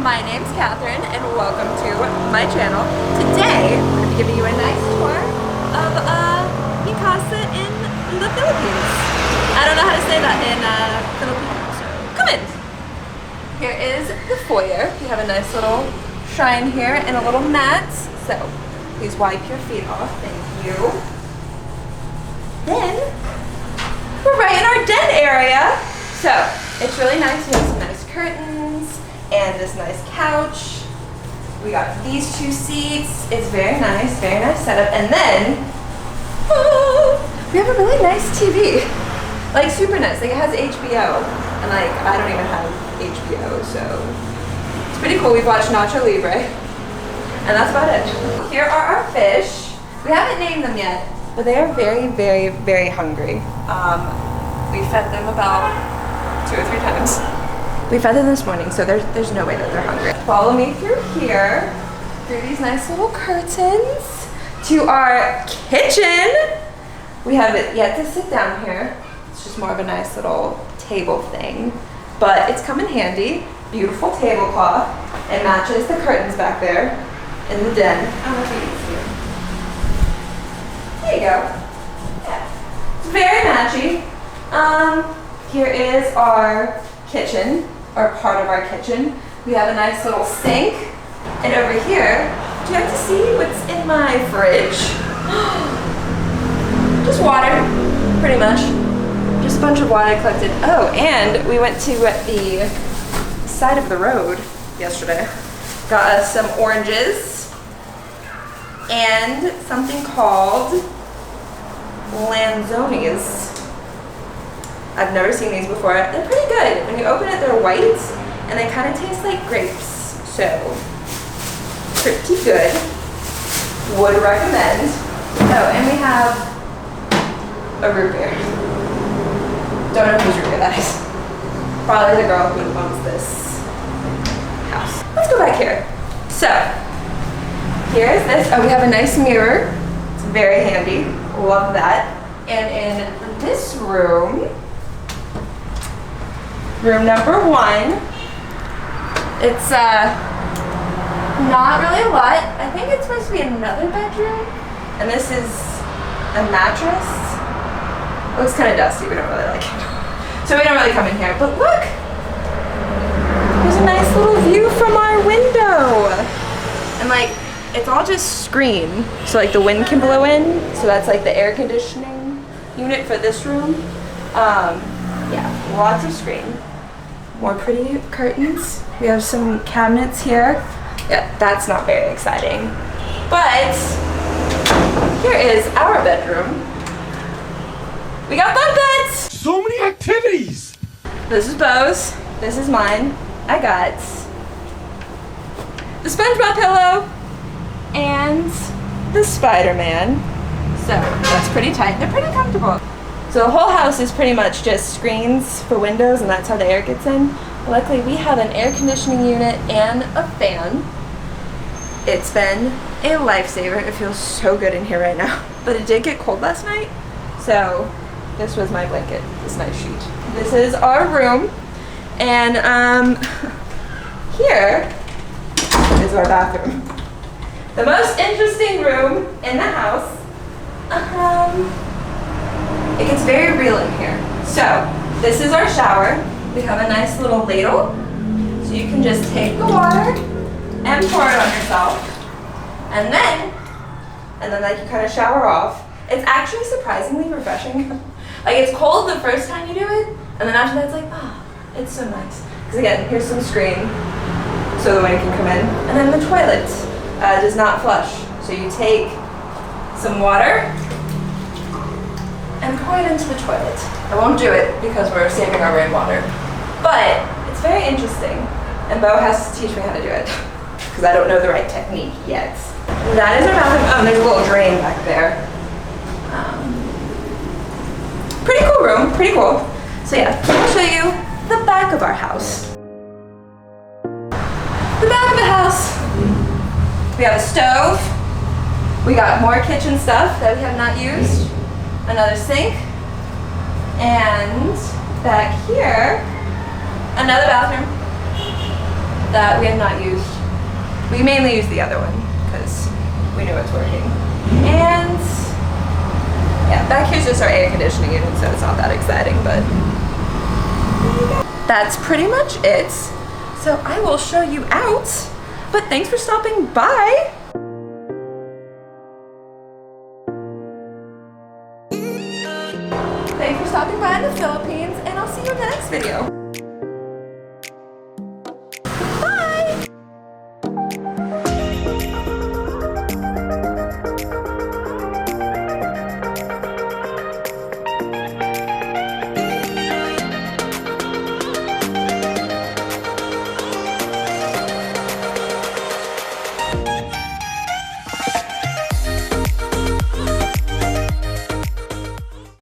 my name's Catherine and welcome to my channel. Today, I'm going to be giving you a nice tour of mi casa in the Philippines. I don't know how to say that in Filipino, so come in. Here is the foyer. We have a nice little shrine here and a little mat, so please wipe your feet off. Thank you. Then, we're right in our den area. So, it's really nice. We have some nice curtains and this nice couch. We got these two seats. It's very nice setup. And then, we have a really nice TV. Like super nice, like it has HBO. And like, I don't even have HBO, so it's pretty cool. We've watched Nacho Libre. And that's about it. Here are our fish. We haven't named them yet, but they are very hungry. We fed them about 2 or 3 times. We fed them this morning, so there's no way that they're hungry. Follow me through here, through these nice little curtains, to our kitchen. We haven't yet to sit down here. It's just more of a nice little table thing, but it's come in handy. Beautiful tablecloth. It matches the curtains back there in the den. I don't know if you can see it. There you go. Yeah. It's very matchy. Here is our kitchen, or part of our kitchen. We have a nice little sink. And over here, do you have to see what's in my fridge? Just water, pretty much. Just a bunch of water collected. Oh, and we went to the side of the road yesterday. Got us some oranges and something called lanzones. I've never seen these before. They're pretty good. When you open it, they're white and they kind of taste like grapes. So, pretty good. Would recommend. Oh, and we have a root beer. Don't know whose root beer that is. Probably the girl who owns this house. Let's go back here. So, here's this. Oh, we have a nice mirror. It's very handy. Love that. And in this room, room number 1, it's not really a lot. I think it's supposed to be another bedroom. And this is a mattress. It looks kind of dusty. We don't really like it. So we don't really come in here. But look! There's a nice little view from our window. And like, it's all just screen. So like the wind can blow in. So that's like the air conditioning unit for this room. Yeah, lots of screen. More pretty curtains. We have some cabinets here. Yeah, that's not very exciting. But here is our bedroom. We got bunk beds! So many activities! This is Bo's. This is mine. I got the SpongeBob pillow and the Spider-Man. So that's pretty tight. They're pretty comfortable. So the whole house is pretty much just screens for windows, and that's how the air gets in. Luckily, we have an air conditioning unit and a fan. It's been a lifesaver. It feels so good in here right now. But it did get cold last night, so this was my blanket, this nice sheet. This is our room, and here is our bathroom. The most interesting room in the house. It gets very real in here. So, this is our shower. We have a nice little ladle. So you can just take the water and pour it on yourself. And then like you kind of shower off. It's actually surprisingly refreshing. Like it's cold the first time you do it, and then after that it's like, it's so nice. Because again, here's some screen so the wind can come in. And then the toilet does not flush. So you take some water and pour it into the toilet. I won't do it because we're saving our rainwater. But it's very interesting. And Bo has to teach me how to do it because I don't know the right technique yet. That is our bathroom. Oh, there's a little drain back there. Pretty cool room, pretty cool. So yeah, I'll show you the back of our house. The back of the house. We have a stove. We got more kitchen stuff that we have not used. Another sink. And back here, another bathroom. that we have not used. We mainly use the other one because we know it's working. And yeah, back here's just our air conditioning unit, so it's not that exciting, but that's pretty much it. So I will show you out, but thanks for stopping by. Thanks for stopping by in the Philippines, and I'll see you in the next video.